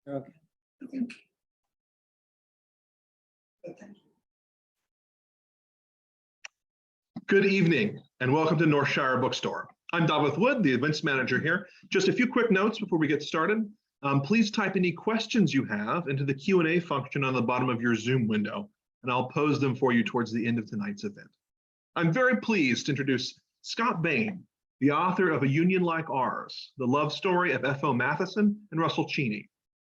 Okay. Good evening and welcome to Northshire Bookstore. I'm David Wood, the events manager here. Just a few quick notes before we get started. Please type any questions you have into the Q&A function on the bottom of your Zoom window, and I'll pose them for you towards the end of tonight's event. I'm very pleased to introduce Scott Bane, the author of A Union Like Ours, The Love Story of F.O. Matthiessen and Russell Cheney.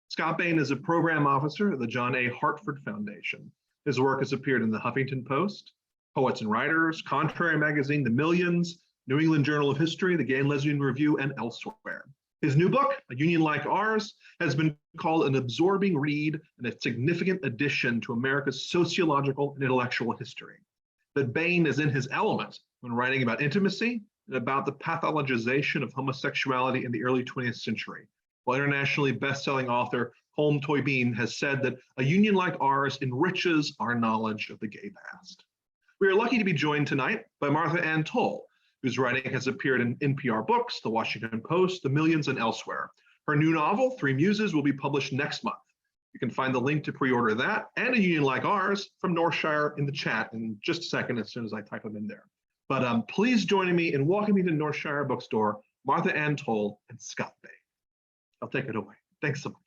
Scott Bane is a program officer at the John A. Hartford Foundation. His work has appeared in the Huffington Post, Poets and Writers, Contrary Magazine, The Millions, New England Journal of History, the Gay and Lesbian Review, and elsewhere. His new book, A Union Like Ours, has been called an absorbing read and a significant addition to America's sociological and intellectual history. But Bane is in his element when writing about intimacy and about the pathologization of homosexuality in the early 20th century. While internationally best-selling author Colm Tóibín has said that A Union Like Ours enriches our knowledge of the gay past. We are lucky to be joined tonight by Martha Ann Toll, whose writing has appeared in NPR Books, The Washington Post, The Millions, and elsewhere. Her new novel, Three Muses, will be published next month. You can find the link to pre-order that and A Union Like Ours from Northshire in the chat in just a second as soon as I type them in there. But please join me in welcoming to Northshire Bookstore, Martha Ann Toll and Scott Bane. I'll take it away. Thanks so much.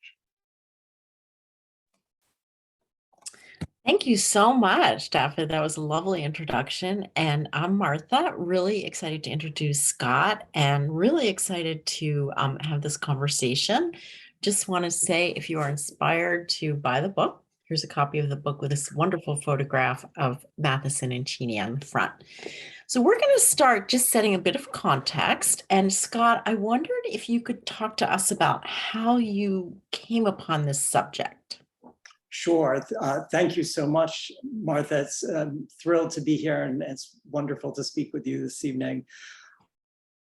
Thank you so much, Daphne. That was a lovely introduction. And I'm Martha, really excited to introduce Scott and really excited to have this conversation. Just want to say, if you are inspired to buy the book, here's a copy of the book with this wonderful photograph of Matthiessen and Cheney on the front. So we're going to start just setting a bit of context. And Scott, I wondered if you could talk to us about how you came upon this subject. Sure. Thank you so much, Martha. It's thrilled to be here, and it's wonderful to speak with you this evening.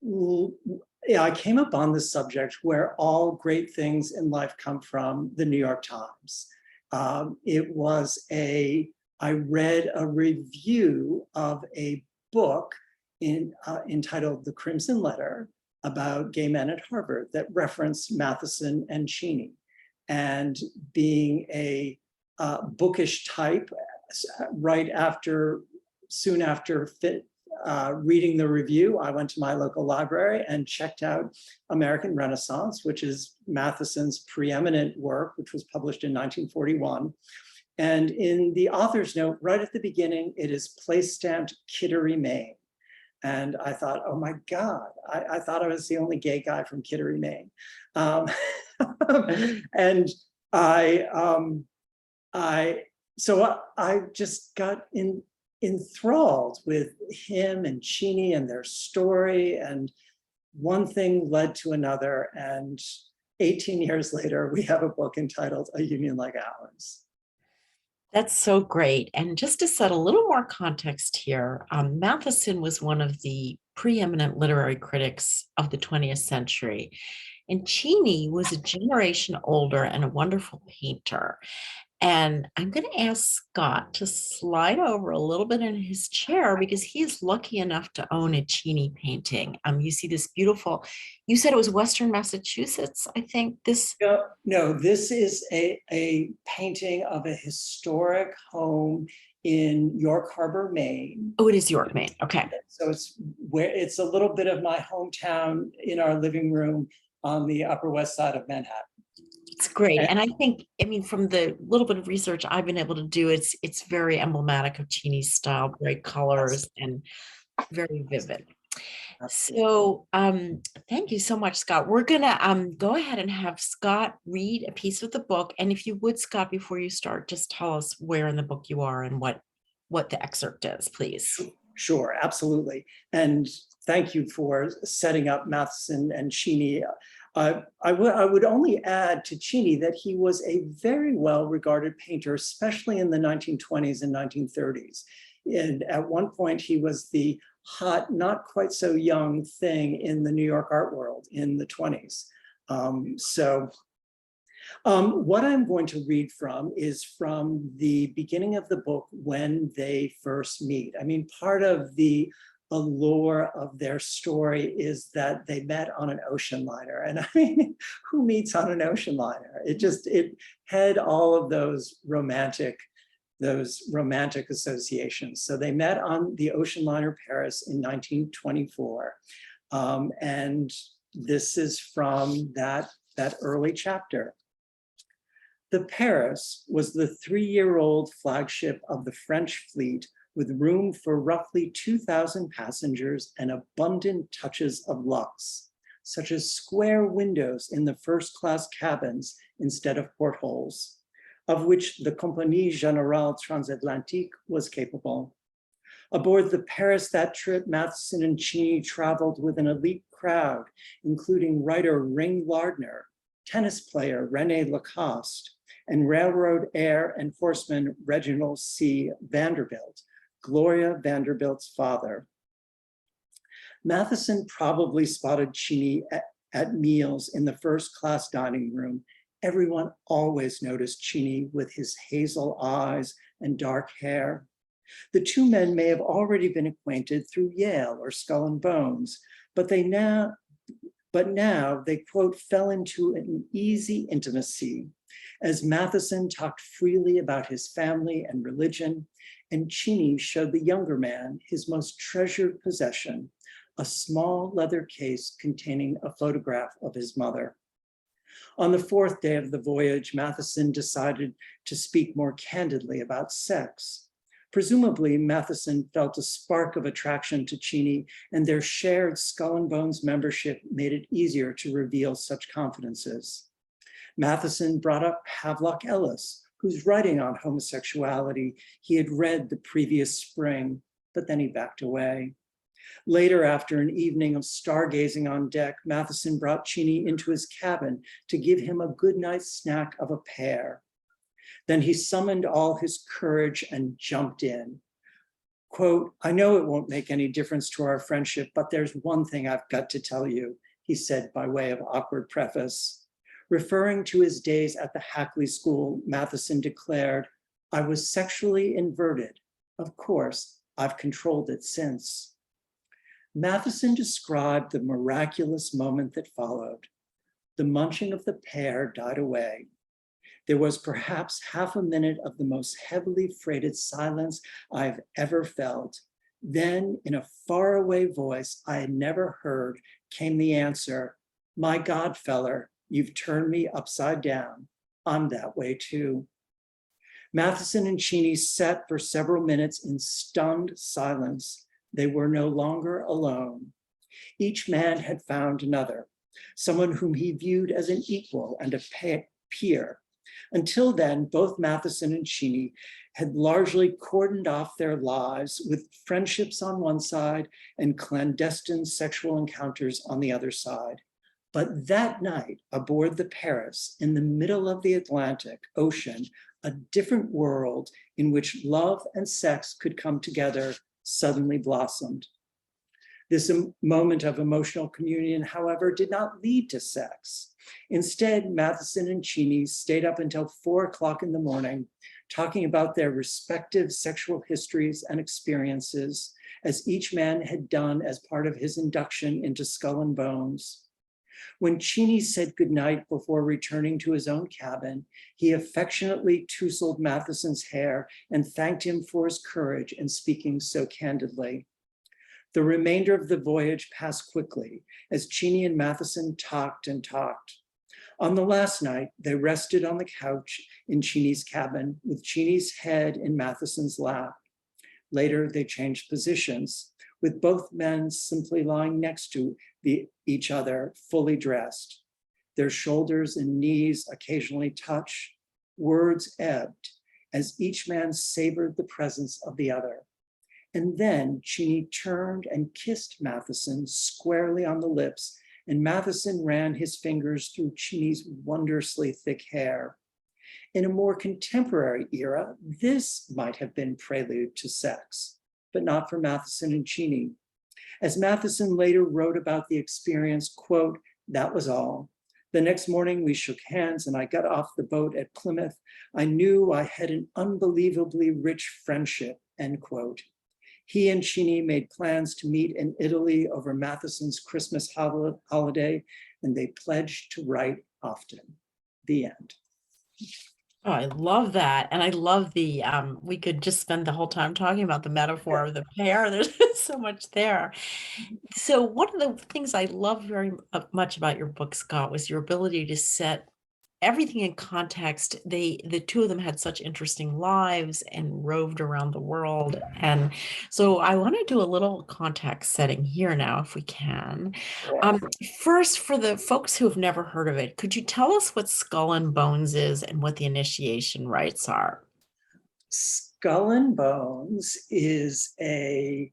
Yeah, I came upon this subject where all great things in life come from, the New York Times. I read a review of a book entitled The Crimson Letter about gay men at Harvard that referenced Matthiessen and Cheney. And being a bookish type, soon after reading the review, I went to my local library and checked out American Renaissance, which is Mathiessen's preeminent work, which was published in 1941. And in the author's note, right at the beginning, it is place-stamped Kittery, Maine. And I thought, oh my God, I thought I was the only gay guy from Kittery, Maine. And so I just got enthralled with him and Cheney and their story, and one thing led to another. And 18 years later, we have a book entitled A Union Like Ours. That's so great. And just to set a little more context here, Matthiessen was one of the preeminent literary critics of the 20th century. And Cheney was a generation older and a wonderful painter. And I'm going to ask Scott to slide over a little bit in his chair because he is lucky enough to own a Cheney painting. You see this beautiful, you said it was Western Massachusetts, I think this. No, this is a painting of a historic home in York Harbor, Maine. Oh, it is York, Maine. Okay. So it's a little bit of my hometown in our living room on the Upper West Side of Manhattan. It's great. And I think, from the little bit of research I've been able to do, it's very emblematic of Cheney's style, bright colors and very vivid. So thank you so much, Scott. We're going to go ahead and have Scott read a piece of the book. And if you would, Scott, before you start, just tell us where in the book you are and what the excerpt is, please. Sure, absolutely. And thank you for setting up Matthiessen and Cheney. I would only add to Cheney that he was a very well-regarded painter, especially in the 1920s and 1930s. And at one point, he was the hot, not quite so young thing in the New York art world in the 20s. What I'm going to read from is from the beginning of the book when they first meet. I mean, part of the allure of their story is that they met on an ocean liner. And I mean, who meets on an ocean liner? It had all of those romantic associations. So they met on the ocean liner Paris in 1924. And this is from that early chapter. The Paris was the 3-year-old flagship of the French fleet, with room for roughly 2,000 passengers and abundant touches of luxe, such as square windows in the first-class cabins instead of portholes, of which the Compagnie Générale Transatlantique was capable. Aboard the Paris that trip, Matthiessen and Cheney traveled with an elite crowd, including writer Ring Lardner, tennis player René Lacoste, and railroad heir and horseman Reginald C. Vanderbilt, Gloria Vanderbilt's father. Matthiessen probably spotted Cheney at meals in the first-class dining room. Everyone always noticed Cheney with his hazel eyes and dark hair. The two men may have already been acquainted through Yale or Skull and Bones, but now they, quote, fell into an easy intimacy as Matthiessen talked freely about his family and religion, and Cheney showed the younger man his most treasured possession, a small leather case containing a photograph of his mother. On the 4th day of the voyage, Matthiessen decided to speak more candidly about sex. Presumably, Matthiessen felt a spark of attraction to Cheney, and their shared Skull and Bones membership made it easier to reveal such confidences. Matthiessen brought up Havelock Ellis, whose writing on homosexuality he had read the previous spring, but then he backed away. Later, after an evening of stargazing on deck, Matthiessen brought Cheney into his cabin to give him a good night's snack of a pear. Then he summoned all his courage and jumped in. Quote, "I know it won't make any difference to our friendship, but there's one thing I've got to tell you," he said by way of awkward preface. Referring to his days at the Hackley School, Matthiessen declared, "I was sexually inverted. Of course, I've controlled it since." Matthiessen described the miraculous moment that followed. The munching of the pear died away. There was perhaps half a minute of the most heavily freighted silence I've ever felt. Then, in a faraway voice I had never heard, came the answer, "My God, feller, you've turned me upside down. I'm that way too." Matthiessen and Cheney sat for several minutes in stunned silence. They were no longer alone. Each man had found another, someone whom he viewed as an equal and a peer. Until then, both Matthiessen and Cheney had largely cordoned off their lives with friendships on one side and clandestine sexual encounters on the other side. But that night aboard the Paris, in the middle of the Atlantic Ocean, a different world in which love and sex could come together suddenly blossomed. This moment of emotional communion, however, did not lead to sex. Instead, Matthiessen and Cheney stayed up until 4 o'clock in the morning, talking about their respective sexual histories and experiences, as each man had done as part of his induction into Skull and Bones. When Cheney said goodnight before returning to his own cabin, he affectionately tousled Mathiessen's hair and thanked him for his courage in speaking so candidly. The remainder of the voyage passed quickly as Cheney and Matthiessen talked and talked. On the last night, they rested on the couch in Cheney's cabin with Cheney's head in Mathiessen's lap. Later, they changed positions, with both men simply lying next to each other, fully dressed. Their shoulders and knees occasionally touched. Words ebbed as each man savored the presence of the other. And then Cheney turned and kissed Matthiessen squarely on the lips, and Matthiessen ran his fingers through Cheney's wondrously thick hair. In a more contemporary era, this might have been prelude to sex, but not for Matthiessen and Cheney. As Matthiessen later wrote about the experience, quote, "That was all. The next morning we shook hands and I got off the boat at Plymouth. I knew I had an unbelievably rich friendship," end quote. He and Cheney made plans to meet in Italy over Mathiessen's Christmas holiday, and they pledged to write often. The end. Oh, I love that. And I love the, we could just spend the whole time talking about the metaphor of the pear. There's so much there. So one of the things I love very much about your book, Scott, was your ability to set everything in context. The two of them had such interesting lives and roved around the world. And so I want to do a little context setting here now, if we can. First, for the folks who have never heard of it, could you tell us what Skull and Bones is and what the initiation rites are? Skull and Bones is a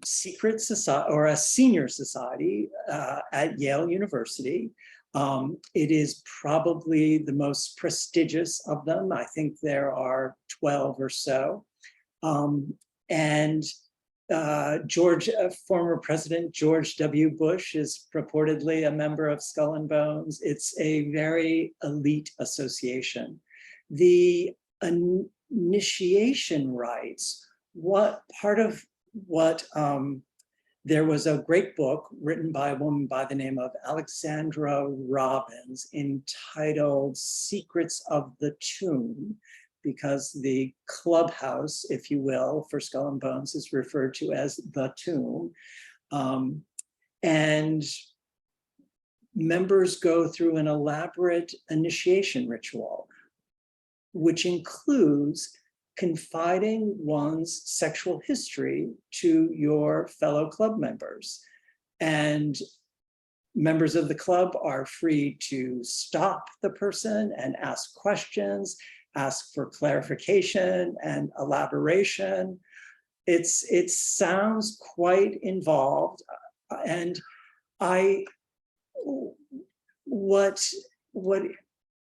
secret society or a senior society at Yale University. It is probably the most prestigious of them. I think there are 12 or so. And former President George W. Bush is purportedly a member of Skull and Bones. It's a very elite association. The initiation rites, there was a great book written by a woman by the name of Alexandra Robbins entitled Secrets of the Tomb, because the clubhouse, if you will, for Skull and Bones is referred to as the tomb. And members go through an elaborate initiation ritual, which includes confiding one's sexual history to your fellow club members. And members of the club are free to stop the person and ask questions, ask for clarification and elaboration. It sounds quite involved. And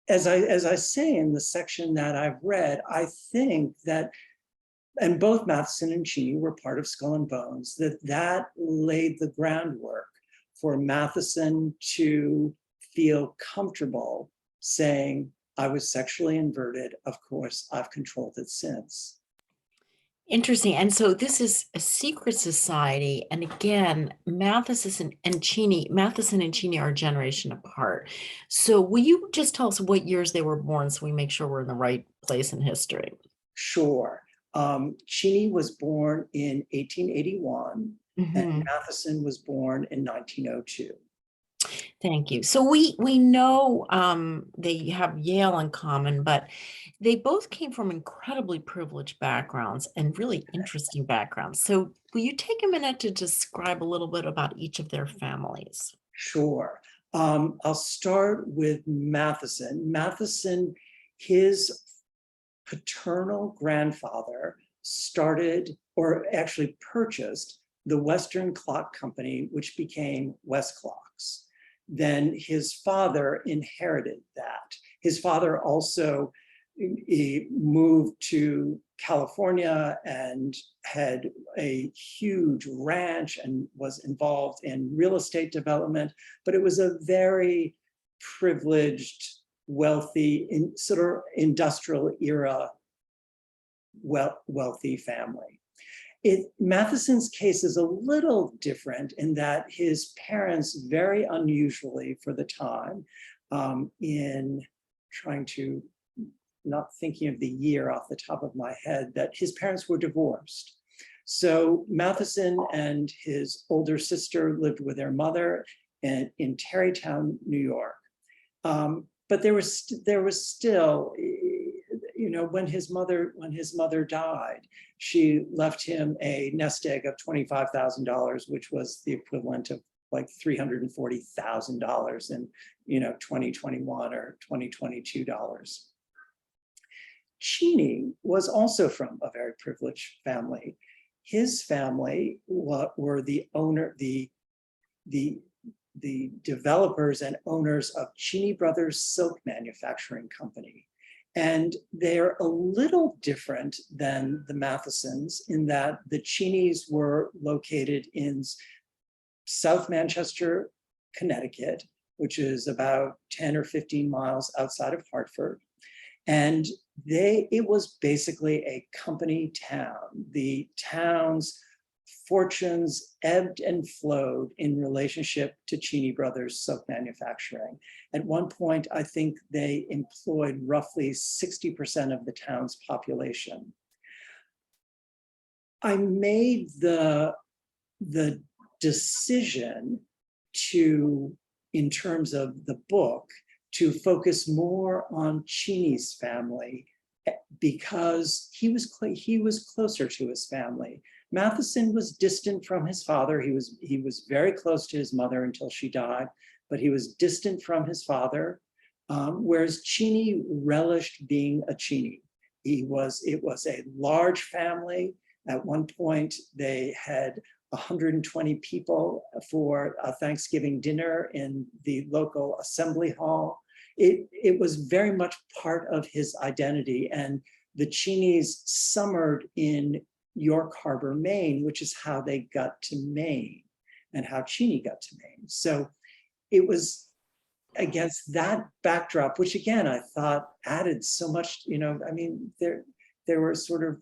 as I say in the section that I've read, I think that, and both Matthiessen and Cheney were part of Skull and Bones, that laid the groundwork for Matthiessen to feel comfortable saying, I was sexually inverted. Of course, I've controlled it since. Interesting. And so this is a secret society. And again, Matthiessen and Cheney are a generation apart. So will you just tell us what years they were born so we make sure we're in the right place in history? Sure. Cheney was born in 1881 and Matthiessen was born in 1902. Thank you. So we know they have Yale in common, but they both came from incredibly privileged backgrounds and really interesting backgrounds. So will you take a minute to describe a little bit about each of their families? Sure. I'll start with Matthiessen. Matthiessen, his paternal grandfather started, or actually purchased, the Western Clock Company, which became West Clocks. Then his father inherited that. His father also moved to California and had a huge ranch and was involved in real estate development, but it was a very privileged, wealthy, sort of industrial era, wealthy family. Mathiessen's case is a little different in that his parents, very unusually for the time, in trying to, not thinking of the year off the top of my head, that his parents were divorced. So Matthiessen and his older sister lived with their mother in Tarrytown, New York. But there was still, when his mother died, she left him a nest egg of $25,000, which was the equivalent of like $340,000 in 2021 or 2022 dollars. Cheney was also from a very privileged family. His family were the developers and owners of Cheney Brothers Silk Manufacturing Company. And they're a little different than the Mathiessens in that the Cheneys were located in South Manchester, Connecticut, which is about 10 or 15 miles outside of Hartford. And it was basically a company town. The town's fortunes ebbed and flowed in relationship to Cheney Brothers soap manufacturing. At one point, I think they employed roughly 60% of the town's population. I made the decision to, in terms of the book, to focus more on Cheney's family because he was closer to his family. Matthiessen was distant from his father. He was very close to his mother until she died, but he was distant from his father, whereas Cheney relished being a Cheney. It was a large family. At one point, they had 120 people for a Thanksgiving dinner in the local assembly hall. It was very much part of his identity. And the Cheneys summered in York Harbor, Maine, which is how they got to Maine and how Cheney got to Maine. So it was against that backdrop, which again, I thought added so much, I mean, they were sort of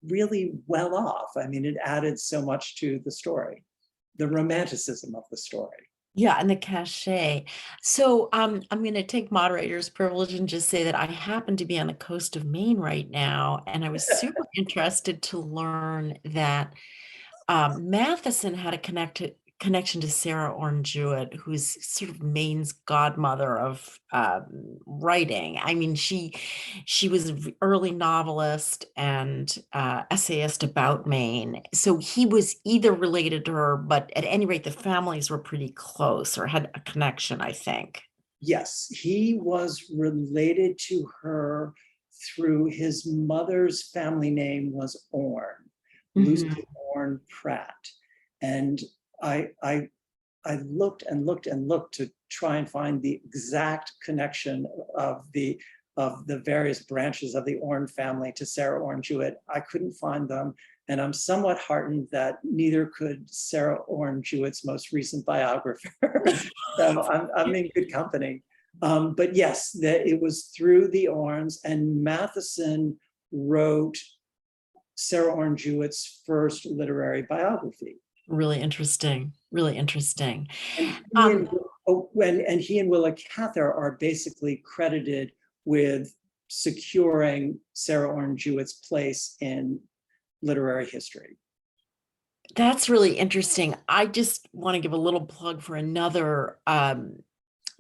really well off. I mean, it added so much to the story, the romanticism of the story. Yeah, and the cachet. So I'm going to take moderator's privilege and just say that I happen to be on the coast of Maine right now, and I was super interested to learn that Matthiessen had a connection to Sarah Orne Jewett, who's sort of Maine's godmother of writing. I mean, she was an early novelist and essayist about Maine. So he was either related to her, but at any rate, the families were pretty close or had a connection, I think. Yes, he was related to her through his mother's family name was Orne, Lucy Orne Pratt. And I looked and looked and looked to try and find the exact connection of the various branches of the Orne family to Sarah Orne Jewett. I couldn't find them, and I'm somewhat heartened that neither could Sarah Orne Jewett's most recent biographer. So I'm in good company. But yes, it was through the Ornes, and Matthiessen wrote Sarah Orne Jewett's first literary biography. Really interesting. Really interesting. And he and Willa Cather are basically credited with securing Sarah Orne Jewett's place in literary history. That's really interesting. I just want to give a little plug for another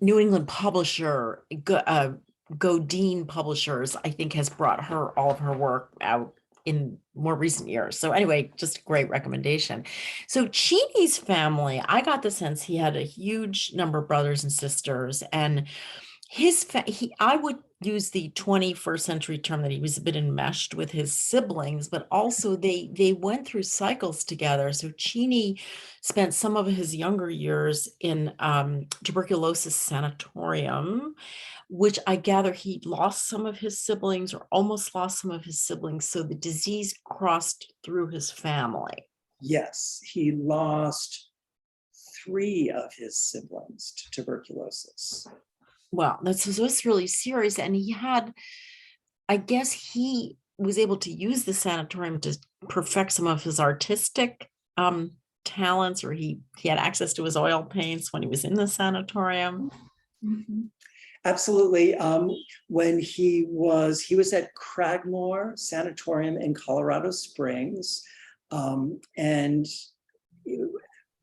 New England publisher, Godine Publishers, I think has brought all of her work out in more recent years. So anyway, just a great recommendation. So Cheney's family, I got the sense he had a huge number of brothers and sisters, and I would use the 21st century term that he was a bit enmeshed with his siblings, but also they went through cycles together. So Cheney spent some of his younger years in tuberculosis sanatorium, which I gather he lost some of his siblings or almost lost some of his siblings. So the disease crossed through his family. Yes, he lost 3 of his siblings to tuberculosis. Well, that's really serious. And I guess he was able to use the sanatorium to perfect some of his artistic talents, or he had access to his oil paints when he was in the sanatorium. Mm-hmm. Absolutely. When he was at Cragmore Sanatorium in Colorado Springs, and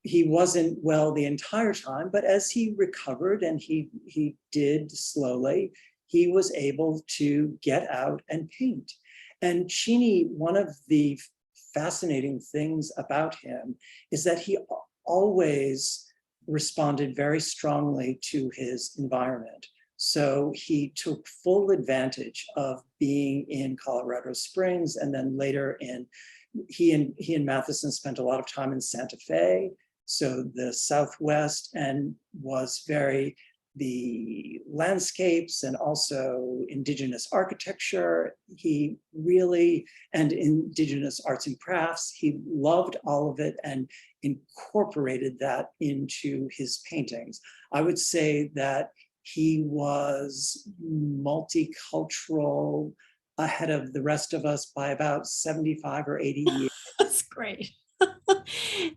he wasn't well the entire time, but as he recovered, and he did slowly, he was able to get out and paint. And Cheney, one of the fascinating things about him is that he always responded very strongly to his environment. So he took full advantage of being in Colorado Springs, and then later he and Matthiessen spent a lot of time in Santa Fe, so the Southwest, and was the landscapes and also indigenous architecture. He really, and indigenous arts and crafts, he loved all of it and incorporated that into his paintings. I would say that he was multicultural ahead of the rest of us by about 75 or 80 years. That's great.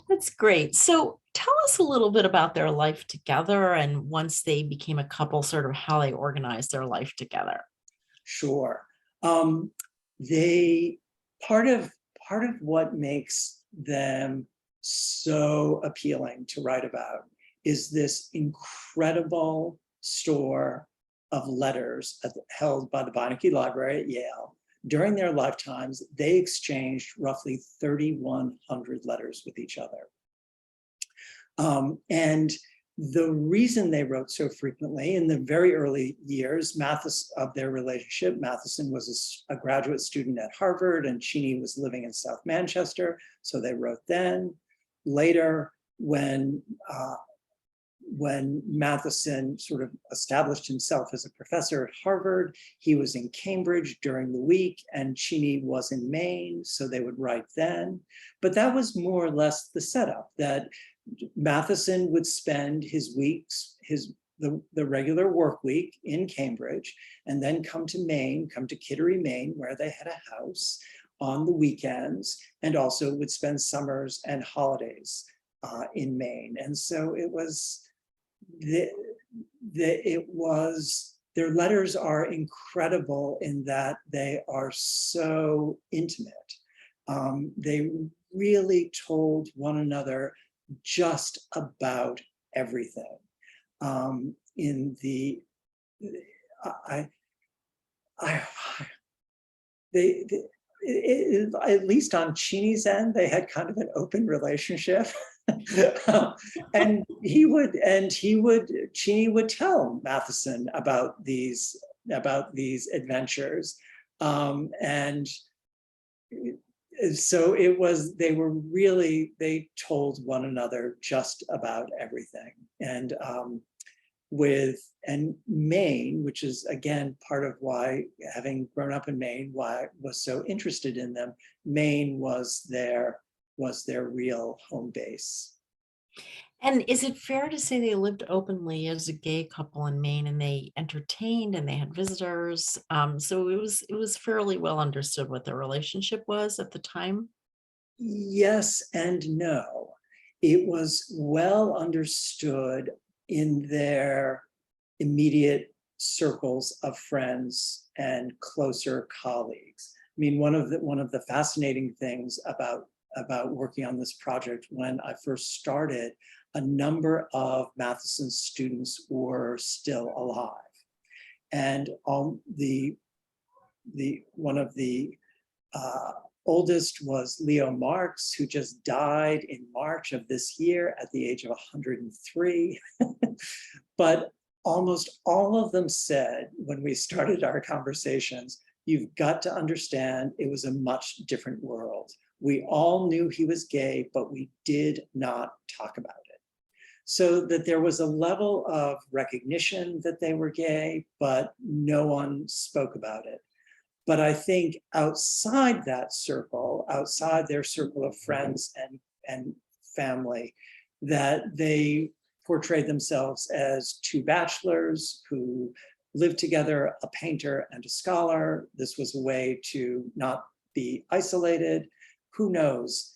That's great. So tell us a little bit about their life together and once they became a couple, sort of how they organized their life together. Sure. Um, they part of what makes them so appealing to write about is this incredible store of letters held by the Beinecke Library at Yale. During their lifetimes, they exchanged roughly 3,100 letters with each other. And the reason they wrote so frequently in the very early years of their relationship, Matthiessen was a graduate student at Harvard and Cheney was living in South Manchester, so they wrote then. Later, when Matthiessen sort of established himself as a professor at Harvard, he was in Cambridge during the week and Cheney was in Maine, so they would write then. But that was more or less the setup, that Matthiessen would spend his weeks, the regular work week in Cambridge, and then come to Kittery, Maine, where they had a house on the weekends, and also would spend summers and holidays in Maine. And so it was, their letters are incredible in that they are so intimate. They really told one another just about everything. At least on Cheney's end, they had kind of an open relationship. And Cheney would tell Matthiessen about these adventures. And so they told one another just about everything. And Maine, which is again part of why, having grown up in Maine, why I was so interested in them, Maine was their real home base. And is it fair to say they lived openly as a gay couple in Maine and they entertained and they had visitors? So it was fairly well understood what their relationship was at the time? Yes and no. It was well understood in their immediate circles of friends and closer colleagues. I mean, one of the fascinating things about working on this project, when I first started, a number of Mathiessen's students were still alive. And one of the oldest was Leo Marx, who just died in March of this year at the age of 103. But almost all of them said, when we started our conversations, you've got to understand it was a much different world. We all knew he was gay, but we did not talk about it. So that there was a level of recognition that they were gay, but no one spoke about it. But I think outside that circle, outside their circle of friends and family, that they portrayed themselves as two bachelors who lived together, a painter and a scholar. This was a way to not be isolated. Who knows?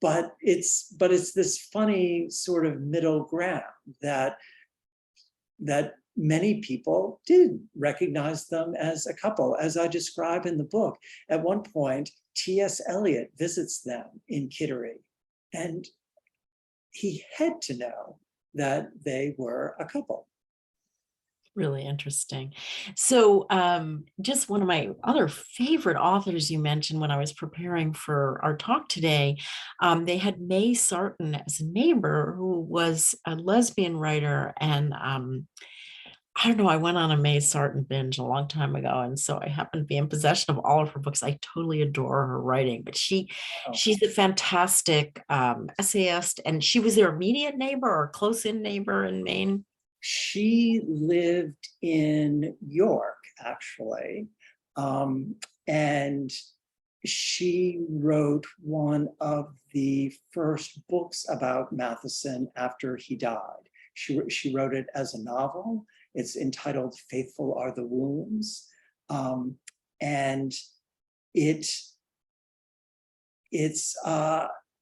But it's this funny sort of middle ground that many people did recognize them as a couple, as I describe in the book. At one point, T.S. Eliot visits them in Kittery, and he had to know that they were a couple. Really interesting. So just one of my other favorite authors you mentioned when I was preparing for our talk today, they had May Sarton as a neighbor who was a lesbian writer. And I don't know, I went on a May Sarton binge a long time ago. And so I happen to be in possession of all of her books. I totally adore her writing, but she's a fantastic essayist. And she was their immediate neighbor or close-in neighbor in Maine. She lived in York, actually, and she wrote one of the first books about Matthiessen after he died. She wrote it as a novel. It's entitled Faithful Are the Wounds, and it's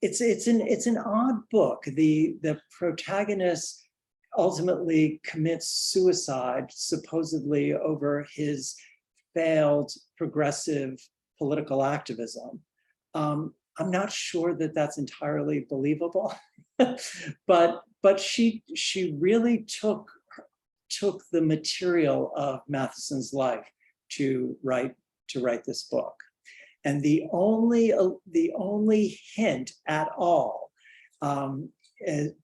it's an odd book. The protagonist ultimately commits suicide, supposedly over his failed progressive political activism. I'm not sure that that's entirely believable, but she really took the material of Mathiessen's life to write this book. And the only hint at all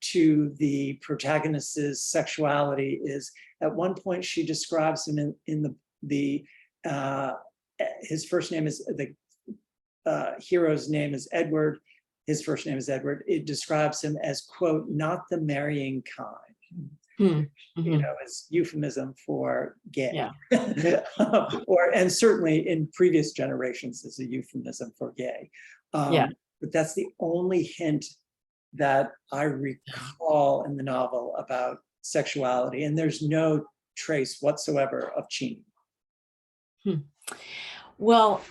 to the protagonist's sexuality is at one point she describes him in the his first name is the hero's name is Edward. His first name is Edward. It describes him as, quote, not the marrying kind. You know, as euphemism for gay. Yeah. And certainly in previous generations as a euphemism for gay. Yeah. But that's the only hint that I recall in the novel about sexuality, and there's no trace whatsoever of Cheney. Well,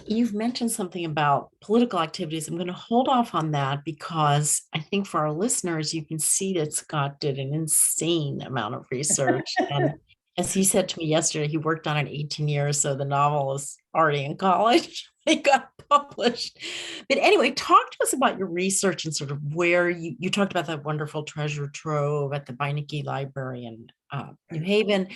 you've mentioned something about political activities. I'm going to hold off on that because I think for our listeners, you can see that Scott did an insane amount of research. And as he said to me yesterday, he worked on it 18 years, so the novel is already in college. It got published. But anyway, talk to us about your research and sort of where you talked about that wonderful treasure trove at the Bane Library in New Haven.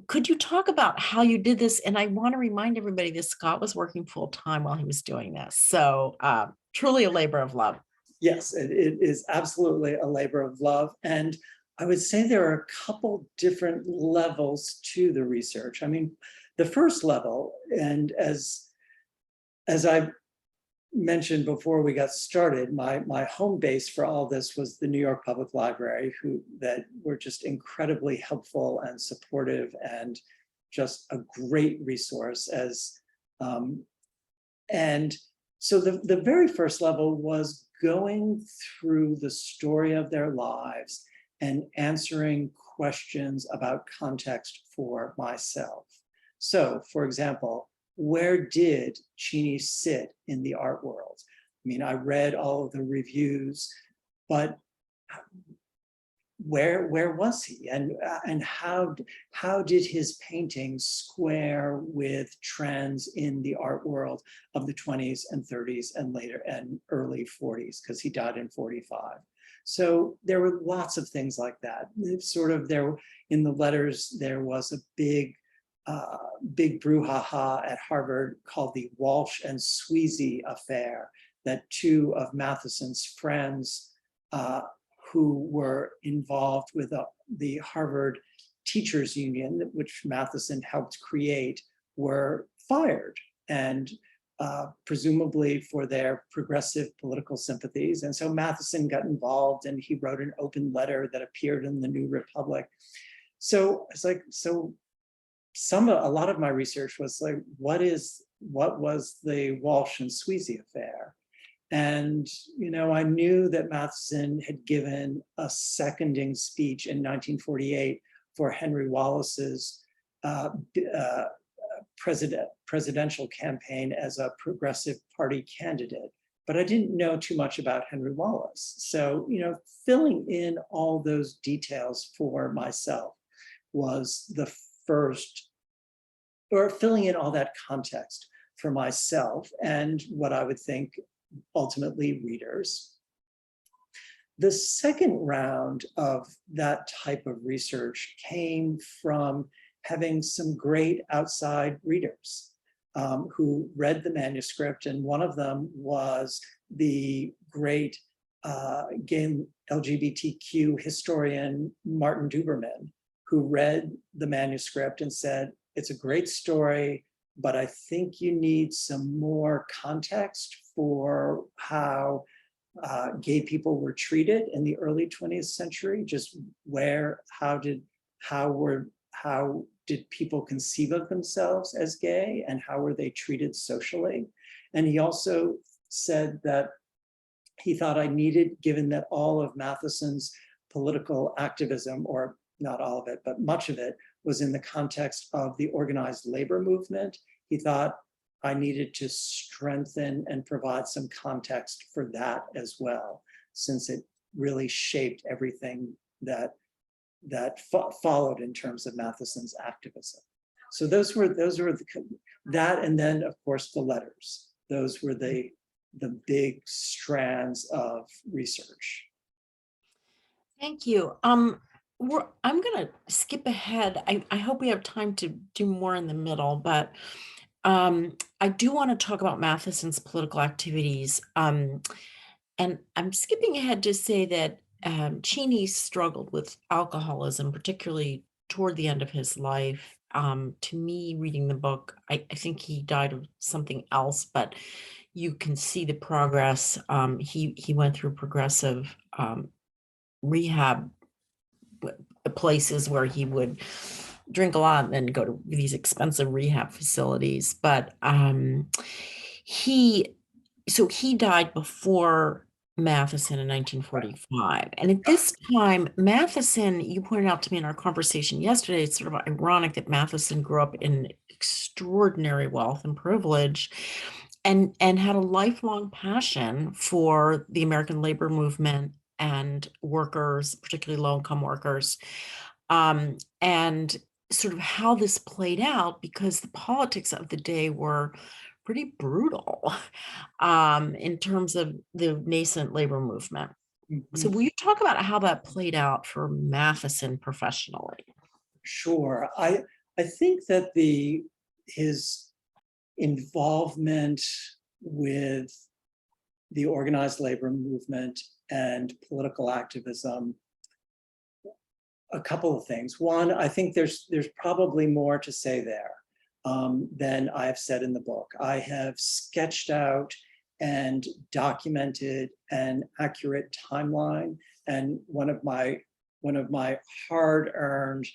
Could you talk about how you did this? And I want to remind everybody that Scott was working full time while he was doing this. So truly a labor of love. Yes, it is absolutely a labor of love. And I would say there are a couple different levels to the research. I mean, the first level, and as I mentioned before we got started, my home base for all this was the New York Public Library, that were just incredibly helpful and supportive and just a great resource. And so the very first level was going through the story of their lives and answering questions about context for myself. So, for example, where did Cheney sit in the art world? I mean, I read all of the reviews, but where was he, and how did his paintings square with trends in the art world of the 20s and 30s and later and early 40s, because he died in 45. So there were lots of things like that. There in the letters there was a big brouhaha at Harvard called the Walsh and Sweezy affair, that two of Mathiessen's friends who were involved with the Harvard Teachers Union, which Matthiessen helped create, were fired, and presumably for their progressive political sympathies. And so Matthiessen got involved, and he wrote an open letter that appeared in the New Republic. So it's like, a lot of my research was like, what was the Walsh and Sweezy affair? And, I knew that Matthiessen had given a seconding speech in 1948 for Henry Wallace's presidential campaign as a Progressive Party candidate. But I didn't know too much about Henry Wallace. So, filling in all those details for myself was the first, or filling in all that context for myself and what I would think ultimately readers. The second round of that type of research came from having some great outside readers who read the manuscript, and one of them was the great gay LGBTQ historian Martin Duberman, who read the manuscript and said, it's a great story, but I think you need some more context for how gay people were treated in the early 20th century. Just how did people conceive of themselves as gay, and how were they treated socially? And he also said that he thought I needed, given that all of Mathiessen's political activism, or not all of it, but much of it, was in the context of the organized labor movement, he thought I needed to strengthen and provide some context for that as well, since it really shaped everything that followed in terms of Matthiessen's activism. So those were that, and then of course the letters. Those were the big strands of research. Thank you. I'm going to skip ahead. I hope we have time to do more in the middle, but I do want to talk about Mathiessen's political activities. And I'm skipping ahead to say that Cheney struggled with alcoholism, particularly toward the end of his life. To me, reading the book, I think he died of something else, but you can see the progress. He went through progressive rehab places where he would drink a lot and then go to these expensive rehab facilities. But he died before Matthiessen in 1945. And at this time, Matthiessen, you pointed out to me in our conversation yesterday, it's sort of ironic that Matthiessen grew up in extraordinary wealth and privilege and had a lifelong passion for the American labor movement and workers, particularly low-income workers, and sort of how this played out, because the politics of the day were pretty brutal in terms of the nascent labor movement. So will you talk about how that played out for Matthiessen professionally? Sure. I think that his involvement with the organized labor movement and political activism, a couple of things. One, I think there's probably more to say there than I have said in the book. I have sketched out and documented an accurate timeline, and one of my hard-earned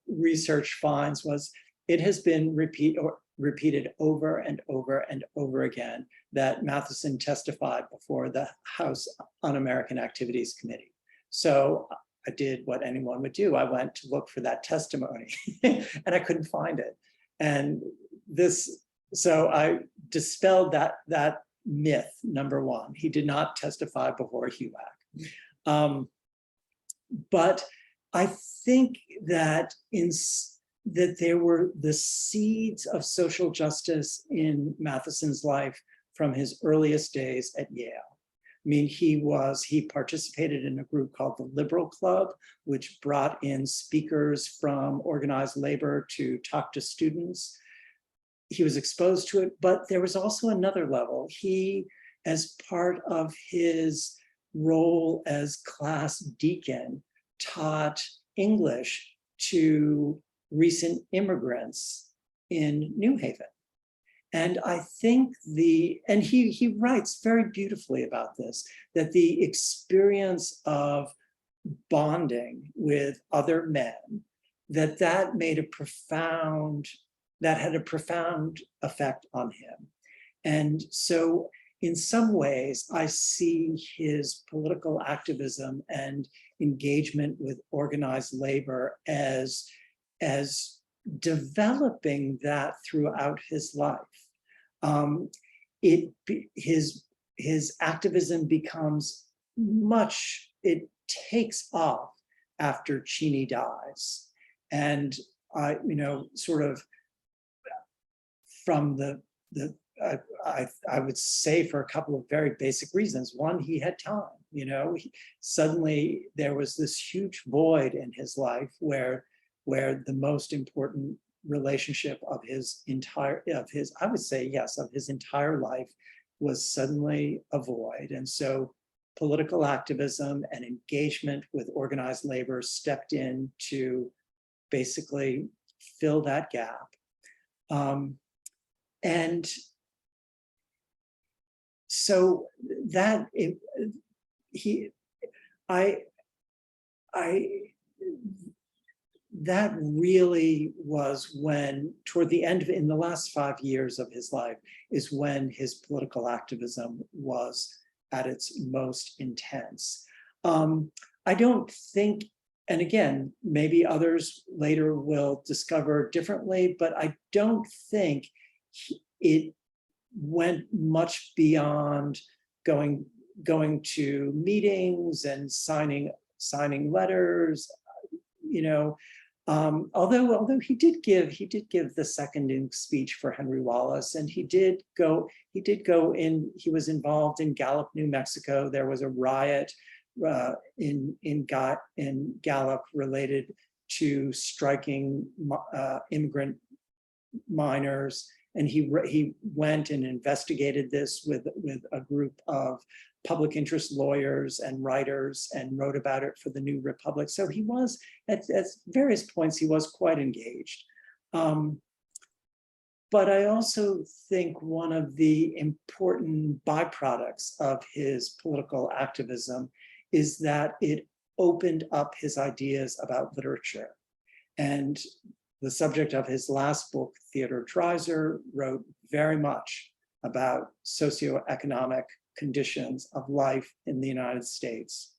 research finds was it has been repeated over and over and over again that Matthiessen testified before the House Un-American Activities Committee. So I did what anyone would do. I went to look for that testimony and I couldn't find it. And so I dispelled that myth, number one. He did not testify before HUAC. But I think that there were the seeds of social justice in Mathiessen's life from his earliest days at Yale. I mean, he participated in a group called the Liberal Club, which brought in speakers from organized labor to talk to students. He was exposed to it, but there was also another level. He, as part of his role as class deacon, taught English to recent immigrants in New Haven. And I think and he writes very beautifully about this, that the experience of bonding with other men, that had a profound effect on him. And so in some ways, I see his political activism and engagement with organized labor as developing that throughout his life. His activism it takes off after Cheney dies. And sort of from I would say for a couple of very basic reasons. One, he had time, suddenly there was this huge void in his life where the most important relationship of his entire life was suddenly a void. And so political activism and engagement with organized labor stepped in to basically fill that gap. And so that that really was when, toward the end in the last 5 years of his life, is when his political activism was at its most intense. I don't think and again, maybe others later will discover differently, but I don't think it went much beyond going to meetings and signing letters, although he did give the seconding speech for Henry Wallace, and he was involved in Gallup, New Mexico. There was a riot in Gallup related to striking immigrant miners, and he went and investigated this with a group of public interest lawyers and writers, and wrote about it for the New Republic. So he was, at various points, he was quite engaged. But I also think one of the important byproducts of his political activism is that it opened up his ideas about literature. And the subject of his last book, Theodore Dreiser, wrote very much about socioeconomic conditions of life in the United States.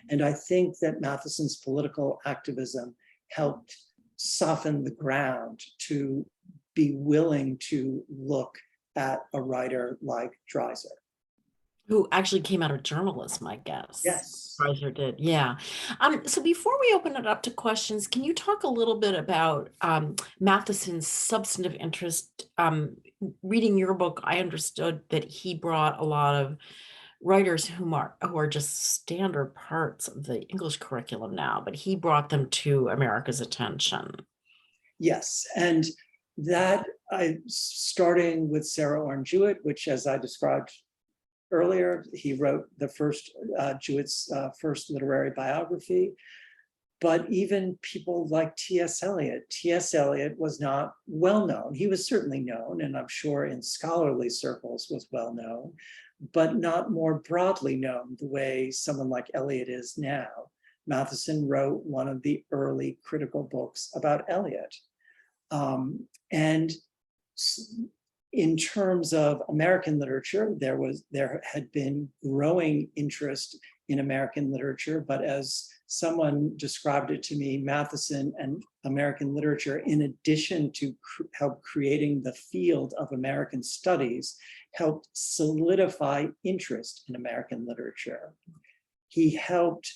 And I think that Mathiessen's political activism helped soften the ground to be willing to look at a writer like Dreiser. Who actually came out of journalism, I guess. Yes. Dreiser did, yeah. So before we open it up to questions, can you talk a little bit about Mathiessen's substantive interest? Reading your book, I understood that he brought a lot of writers who are just standard parts of the English curriculum now, but he brought them to America's attention. Yes, and that starting with Sarah Orne Jewett, which, as I described earlier, he wrote the first Jewett's first literary biography. But even people like T.S. Eliot. T.S. Eliot was not well known. He was certainly known, and I'm sure in scholarly circles was well known, but not more broadly known the way someone like Eliot is now. Matthiessen wrote one of the early critical books about Eliot. And in terms of American literature, there had been growing interest in American literature, but as someone described it to me, Matthiessen and American literature, in addition to help creating the field of American studies, helped solidify interest in American literature. He helped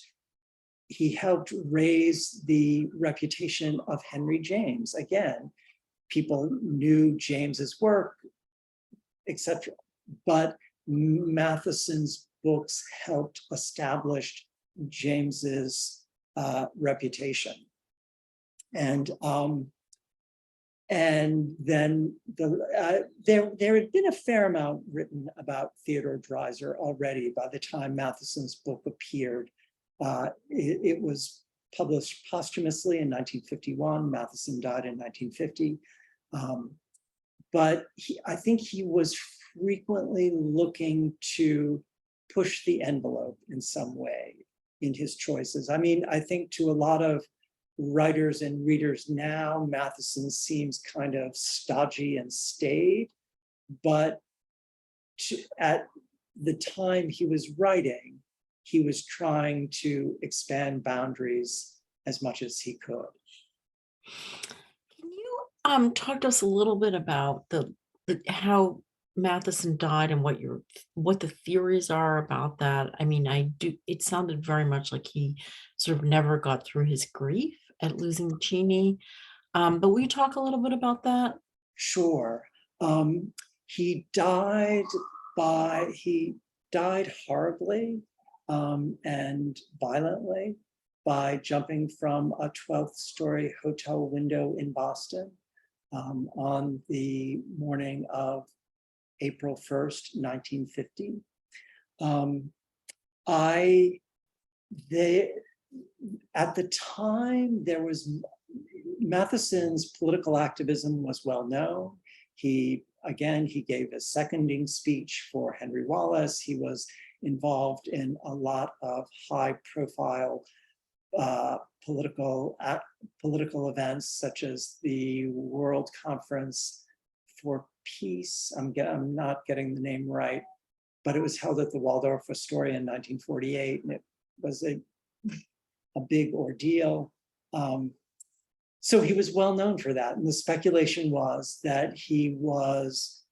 raise the reputation of Henry James. Again, people knew James's work, etc. But Mathiessen's books helped establish James's reputation. And then there had been a fair amount written about Theodore Dreiser already by the time Mathiessen's book appeared. It was published posthumously in 1951. Matthiessen died in 1950. But I think he was frequently looking to push the envelope in some way in his choices. I mean, I think to a lot of writers and readers now, Matthiessen seems kind of stodgy and staid, but at the time he was writing, he was trying to expand boundaries as much as he could. Can you talk to us a little bit about how Matthiessen died and what the theories are about that? I mean, it sounded very much like he sort of never got through his grief at losing Cheney. But will you talk a little bit about that? Sure. He died horribly and violently by jumping from a 12th story hotel window in Boston on the morning of April 1st, 1950. At the time, Mathiessen's political activism was well known. He gave a seconding speech for Henry Wallace. He was involved in a lot of high profile political events, such as the World Conference for Peace. I'm not getting the name right, but it was held at the Waldorf Astoria in 1948, and it was a big ordeal. So he was well known for that. And the speculation was that he was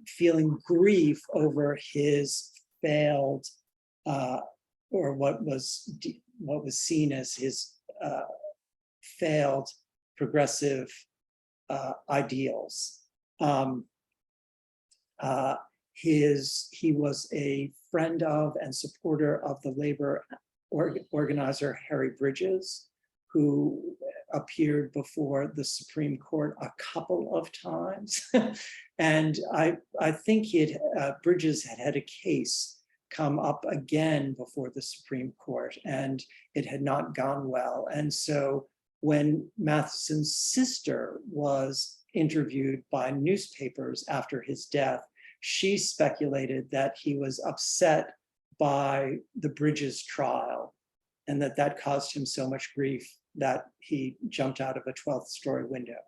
feeling grief over his failed, or what was seen as his failed progressive ideals. He was a friend of and supporter of the labor organizer Harry Bridges, who appeared before the Supreme Court a couple of times. And I think Bridges had a case come up again before the Supreme Court, and it had not gone well. And so when Mathiessen's sister was interviewed by newspapers after his death, she speculated that he was upset by the Bridges trial, and that caused him so much grief that he jumped out of a 12th story window.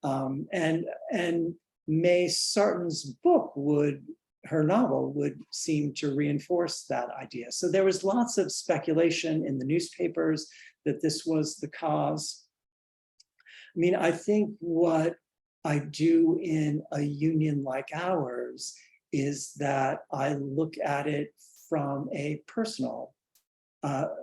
And May Sarton's book her novel would seem to reinforce that idea. So there was lots of speculation in the newspapers that this was the cause. I mean, I think what I do in a union like ours is that I look at it from a personal,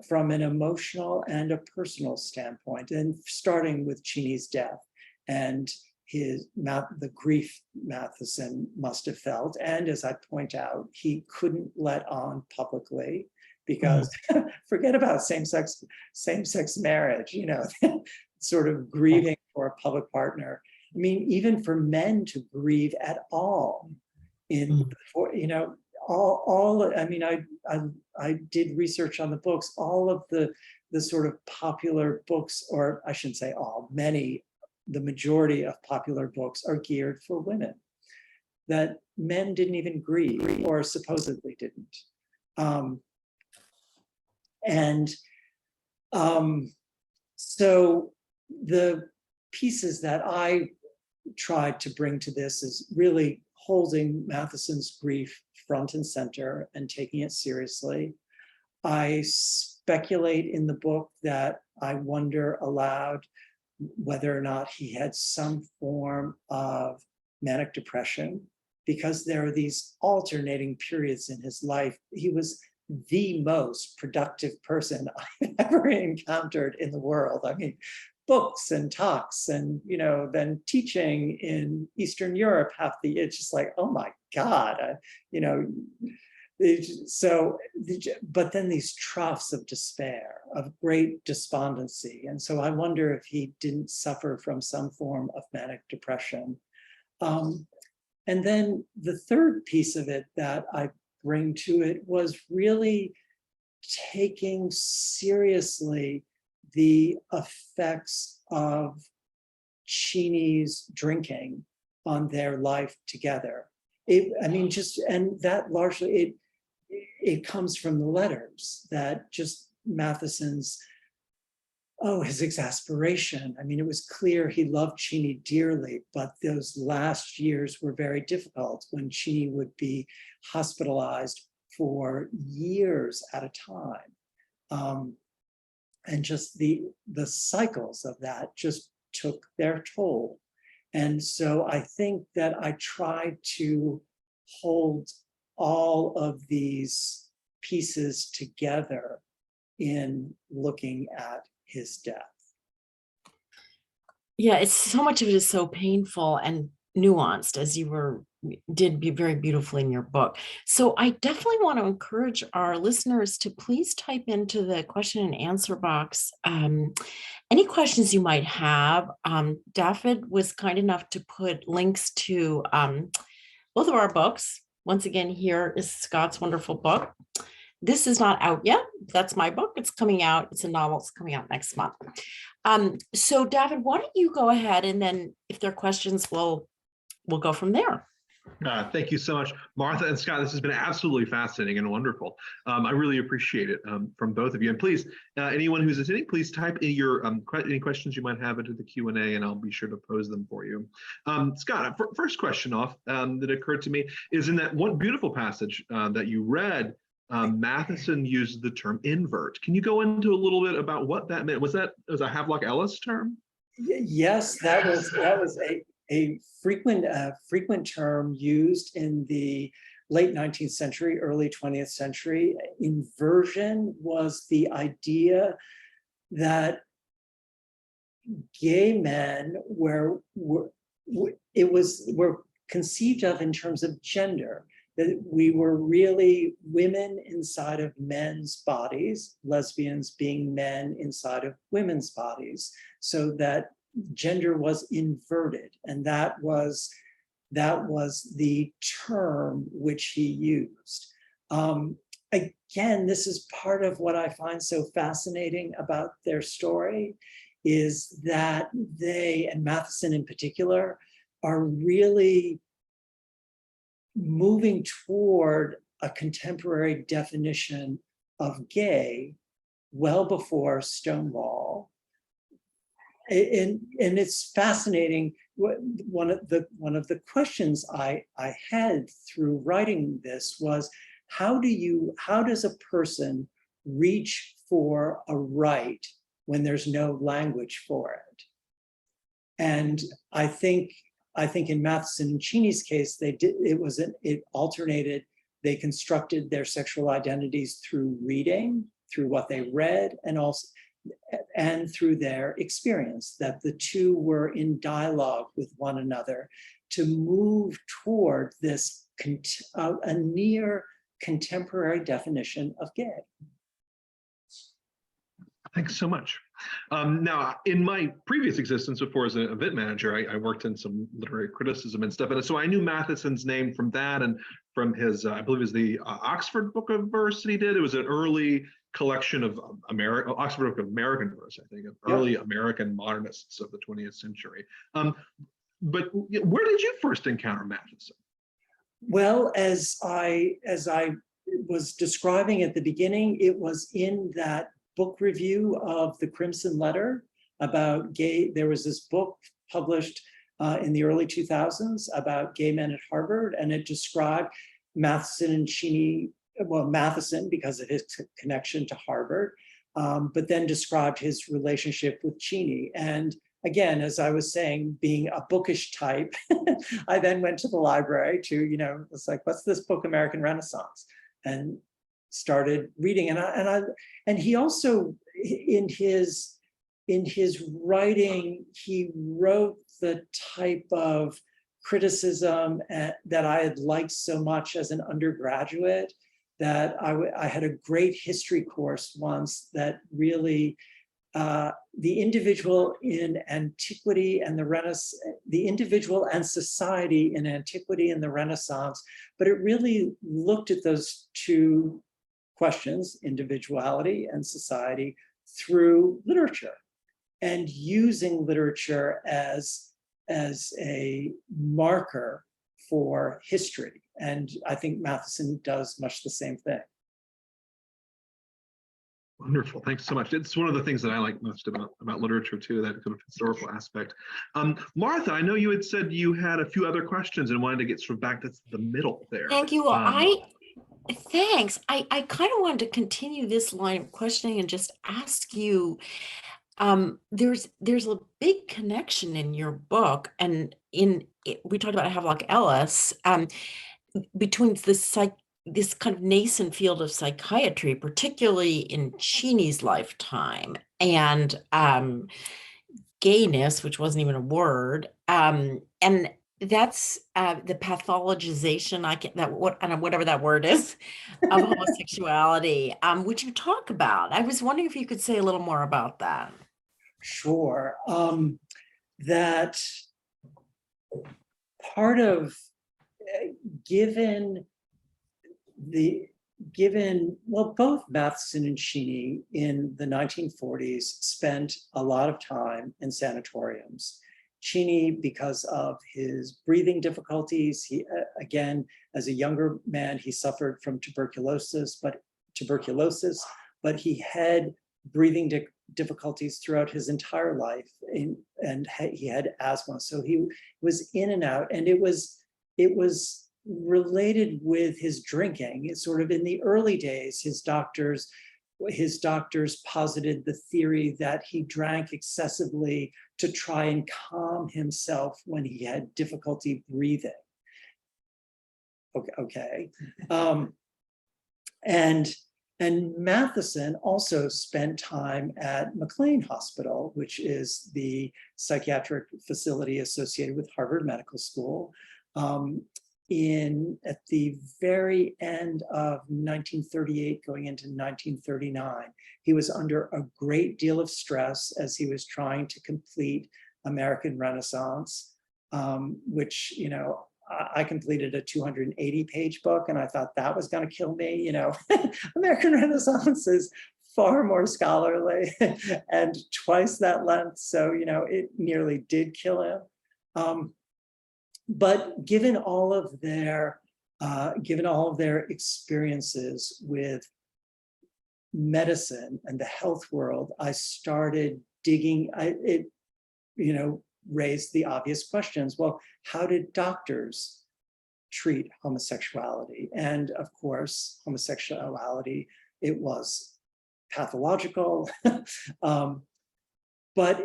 from an emotional and a personal standpoint, and starting with Cheney's death and the grief Matthiessen must have felt. And as I point out, he couldn't let on publicly because forget about same-sex marriage, sort of grieving for a public partner. I mean, even for men to grieve at all I did research on the books, all of the sort of popular books, or I shouldn't say all, the majority of popular books are geared for women, that men didn't even grieve, or supposedly didn't. So the pieces that I tried to bring to this is really holding Mathiessen's grief front and center and taking it seriously. I speculate in the book that I wonder aloud whether or not he had some form of manic depression, because there are these alternating periods in his life. He was the most productive person I've ever encountered in the world. I mean, books and talks and, then teaching in Eastern Europe it's just like, oh my God, but then these troughs of despair, of great despondency. And so I wonder if he didn't suffer from some form of manic depression. And then the third piece of it that I bring to it was really taking seriously the effects of Cheney's drinking on their life together. And that largely, it comes from the letters, that just Mathiessen's, his exasperation. I mean, it was clear he loved Cheney dearly, but those last years were very difficult when Cheney would be hospitalized for years at a time. And just the cycles of that just took their toll. And so I think that I tried to hold all of these pieces together in looking at his death. Yeah, it's so much of it is so painful and nuanced, as did be very beautifully in your book. So I definitely want to encourage our listeners to please type into the question and answer box any questions you might have. David was kind enough to put links to both of our books. Once again, here is Scott's wonderful book. This is not out yet. That's my book. It's coming out. It's a novel. It's coming out next month. So David, why don't you go ahead, and then if there are questions, we'll go from there. Thank you so much, Martha and Scott. This has been absolutely fascinating and wonderful. I really appreciate it from both of you. And please, anyone who's attending, please type in your any questions you might have into the Q&A, and I'll be sure to pose them for you. Scott, first question off that occurred to me is in that one beautiful passage that you read. Matthiessen used the term invert. Can you go into a little bit about what that meant? Was a Havelock Ellis term? Yes, that was a frequent term used in the late 19th century, early 20th century. Inversion was the idea that gay men were conceived of in terms of gender, that we were really women inside of men's bodies, lesbians being men inside of women's bodies, so that gender was inverted. And that was the term which he used. Again, this is part of what I find so fascinating about their story, is that they, and Matthiessen in particular, are really moving toward a contemporary definition of gay well before Stonewall. And it's fascinating. One of the questions I had through writing this was, how does a person reach for a right when there's no language for it? And I think in Matthiessen and Cheney's case, it alternated. They constructed their sexual identities through reading, through what they read, and through their experience, that the two were in dialogue with one another to move toward this a near contemporary definition of gay. Thanks so much. Now, in my previous existence before as an event manager, I worked in some literary criticism and stuff. And so I knew Mathiessen's name from that and from his, I believe it was the Oxford Book of Verse that he did. It was an early collection of Oxford Book of American Verse, I think, of early American modernists of the 20th century. But where did you first encounter Matthiessen? Well, as I was describing at the beginning, it was in that book review of The Crimson Letter about gay. There was this book published in the early 2000s about gay men at Harvard, and it described Matthiessen and Cheney, well, Matthiessen because of his connection to Harvard, but then described his relationship with Cheney. And again, as I was saying, being a bookish type, I then went to the library to, it's like, what's this book, American Renaissance? And started reading. And he also, in his writing, he wrote the type of criticism that I had liked so much as an undergraduate, that I had a great history course once that really, the individual in antiquity and the Renaissance, the individual and society in antiquity and the Renaissance, but it really looked at those two questions, individuality and society, through literature, and using literature as a marker for history. And I think Matthiessen does much the same thing. Wonderful, thanks so much. It's one of the things that I like most about literature too, that kind of historical aspect. Martha, I know you had said you had a few other questions and wanted to get sort of back to the middle there. Thank you. Thanks. I kind of wanted to continue this line of questioning and just ask you, there's a big connection in your book, and we talked about Havelock Ellis, between this kind of nascent field of psychiatry, particularly in Cheney's lifetime, and gayness, which wasn't even a word, and that's the pathologization, whatever that word is, of homosexuality, which you talk about. I was wondering if you could say a little more about that. Sure. That part of, both Matthiessen and Cheney in the 1940s spent a lot of time in sanatoriums. Cheney, because of his breathing difficulties, he, again, as a younger man, he suffered from tuberculosis, but he had breathing difficulties throughout his entire life, and he had asthma. So he was in and out, and it was related with his drinking. It's sort of in the early days, his doctors posited the theory that he drank excessively to try and calm himself when he had difficulty breathing. Okay. And Matthiessen also spent time at McLean Hospital, which is the psychiatric facility associated with Harvard Medical School. At the very end of 1938, going into 1939, he was under a great deal of stress as he was trying to complete American Renaissance, which, you know, I completed a 280-page book, and I thought that was going to kill me. You know, American Renaissance is far more scholarly and twice that length. So, you know, it nearly did kill him. But given all of their experiences with medicine and the health world, I started digging. It raised the obvious questions. Well, how did doctors treat homosexuality? And of course, homosexuality, it was pathological. But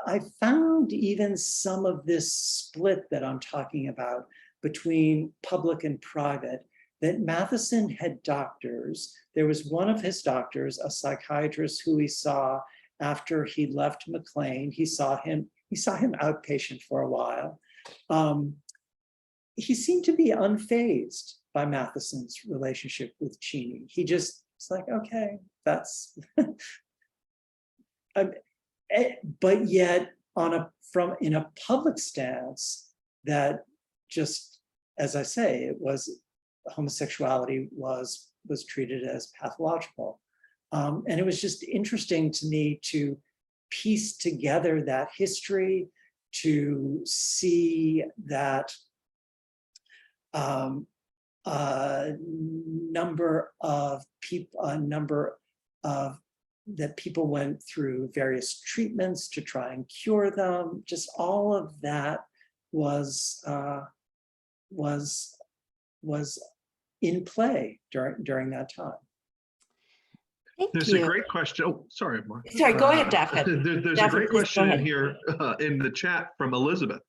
I found even some of this split that I'm talking about between public and private, that Matthiessen had doctors. There was one of his doctors, a psychiatrist who he saw after he left McLean. He saw him outpatient for a while. He seemed to be unfazed by Mathiessen's relationship with Cheney. He just was like, okay, that's, but yet in a public stance that, just as I say, homosexuality was treated as pathological. And it was just interesting to me to piece together that history, to see that that people went through various treatments to try and cure them. Just all of that was in play during that time. There's a great question. Oh, sorry, Mark. Sorry, go ahead, Daphne. There's a great question in here in the chat from Elizabeth.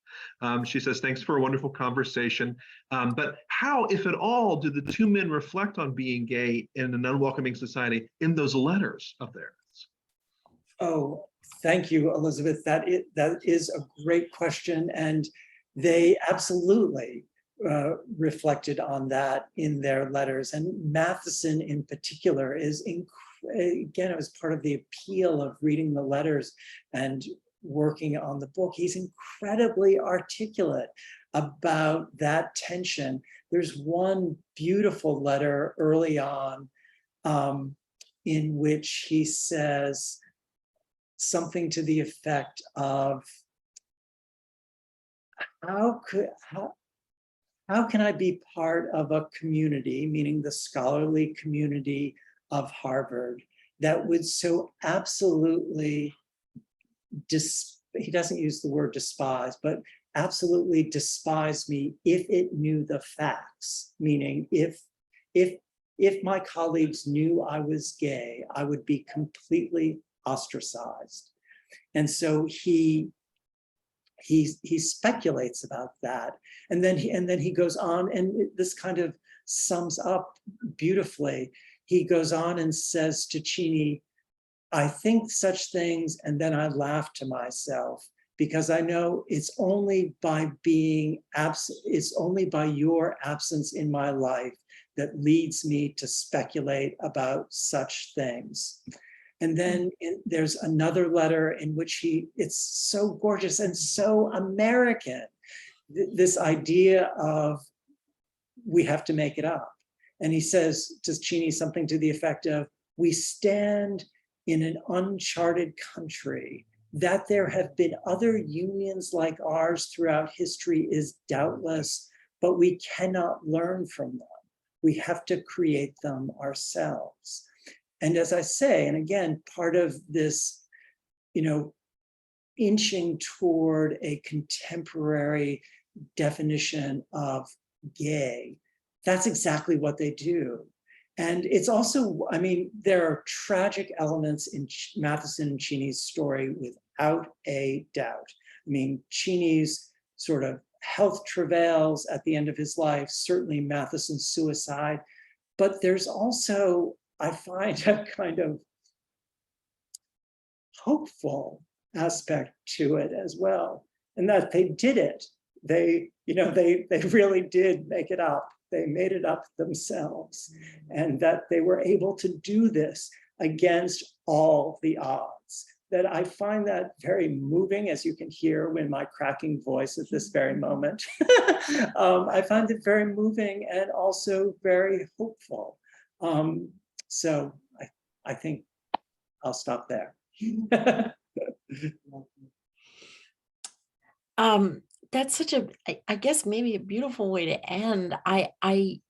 She says, thanks for a wonderful conversation. But how, if at all, do the two men reflect on being gay in an unwelcoming society in those letters of theirs? Oh, thank you, Elizabeth. That is a great question. And they absolutely reflected on that in their letters. And Matthiessen in particular is again, it was part of the appeal of reading the letters and working on the book. He's incredibly articulate about that tension. There's one beautiful letter early on in which he says something to the effect of, how can I be part of a community, meaning the scholarly community of Harvard, that would so absolutely, he doesn't use the word despise, but absolutely despise me if it knew the facts, meaning if my colleagues knew I was gay, I would be completely ostracized. And so he speculates about that, and then he goes on, and this kind of sums up beautifully. He goes on and says to Cheney, I think such things, and then I laugh to myself, because I know it's only by being absent, it's only by your absence in my life that leads me to speculate about such things. And then there's another letter in which it's so gorgeous and so American, this idea of we have to make it up. And he says to Cheney something to the effect of, we stand in an uncharted country. That there have been other unions like ours throughout history is doubtless, but we cannot learn from them. We have to create them ourselves. And as I say, and again, part of this, inching toward a contemporary definition of gay. That's exactly what they do. And it's also, I mean, there are tragic elements in Matthiessen and Cheney's story without a doubt. I mean, Cheney's sort of health travails at the end of his life, certainly Mathiessen's suicide, but there's also, I find, a kind of hopeful aspect to it as well, and that they did it. They really did make it up. They made it up themselves, and that they were able to do this against all the odds. That I find that very moving, as you can hear in my cracking voice at this very moment. I find it very moving and also very hopeful. So I think I'll stop there. That's such a, I guess maybe a beautiful way to end. I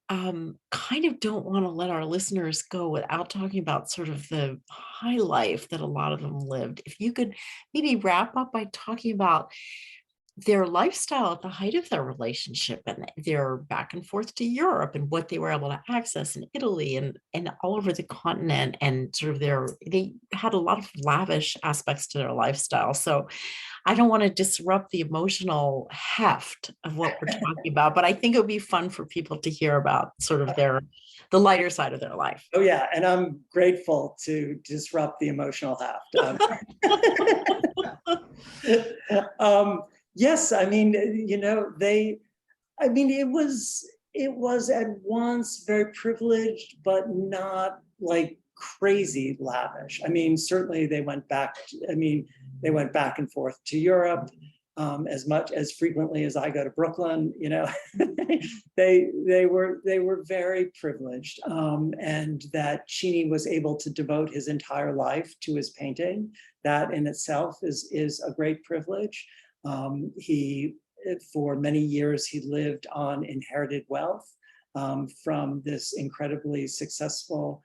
kind of don't want to let our listeners go without talking about sort of the high life that a lot of them lived. If you could maybe wrap up by talking about their lifestyle at the height of their relationship and their back and forth to Europe and what they were able to access in Italy and all over the continent, and sort of they had a lot of lavish aspects to their lifestyle. So I don't want to disrupt the emotional heft of what we're talking about, but I think it would be fun for people to hear about sort of the lighter side of their life. Oh yeah, and I'm grateful to disrupt the emotional heft. Yes, I mean, it was at once very privileged, but not like crazy lavish. I mean, certainly they went back and forth to Europe as frequently as I go to Brooklyn. They were very privileged, and that Cheney was able to devote his entire life to his painting. That in itself is a great privilege. For many years, he lived on inherited wealth from this incredibly successful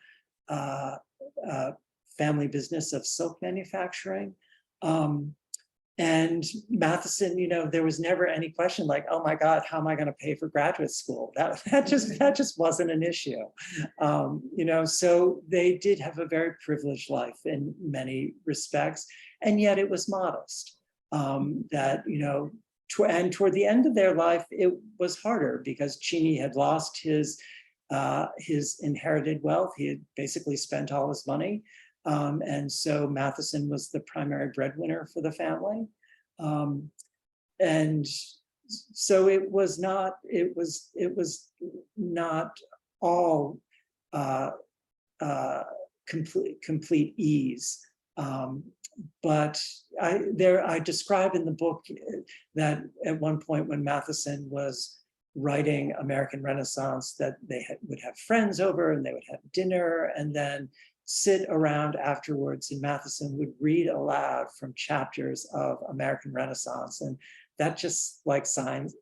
family business of silk manufacturing. And Matthiessen, there was never any question like, oh my God, how am I going to pay for graduate school? That just wasn't an issue. So they did have a very privileged life in many respects, and yet it was modest. And toward the end of their life, it was harder because Cheney had lost his inherited wealth. He had basically spent all his money. And so Matthiessen was the primary breadwinner for the family. And so it was not all complete ease. But I describe in the book that at one point when Matthiessen was writing American Renaissance, that they would have friends over and they would have dinner and then sit around afterwards, and Matthiessen would read aloud from chapters of American Renaissance. And that just like signs,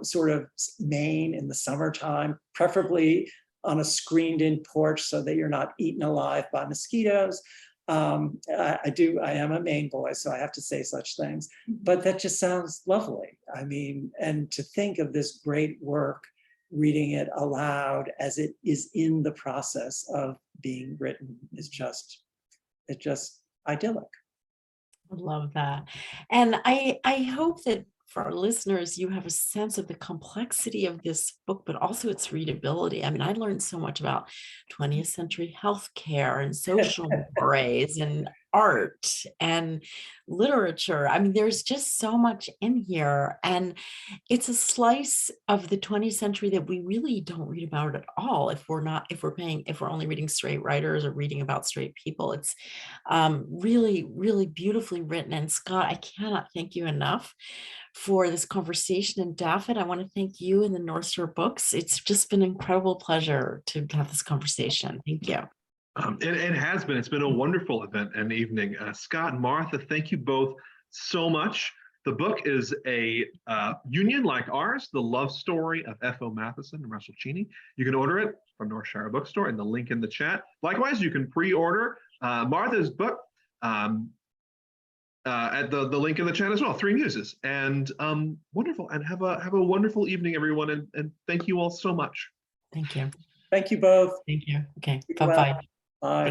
sort of Maine in the summertime, preferably on a screened in porch so that you're not eaten alive by mosquitoes. I am a Maine boy, so I have to say such things, but that just sounds lovely. I mean, and to think of this great work, reading it aloud as it is in the process of being written is just idyllic. I love that. And I hope that for our listeners, you have a sense of the complexity of this book, but also its readability. I mean, I learned so much about 20th century healthcare and social mores and art and literature. I mean, there's just so much in here. And it's a slice of the 20th century that we really don't read about at all if we're only reading straight writers or reading about straight people. It's really, really beautifully written. And Scott, I cannot thank you enough for this conversation. And Daphne, I want to thank you and the Northshire Books. It's just been an incredible pleasure to have this conversation. Thank you. It has been. It's been a wonderful event and evening. Scott and Martha, thank you both so much. The book is a union like ours, The Love Story of F.O. Matthiessen and Russell Cheney. You can order it from Northshire Bookstore and the link in the chat. Likewise, you can pre-order Martha's book, at the link in the chat as well, Three Muses. And wonderful. And have a wonderful evening, everyone. And thank you all so much. Thank you. Thank you both. Thank you. Okay. Keep well. Bye-bye. Bye.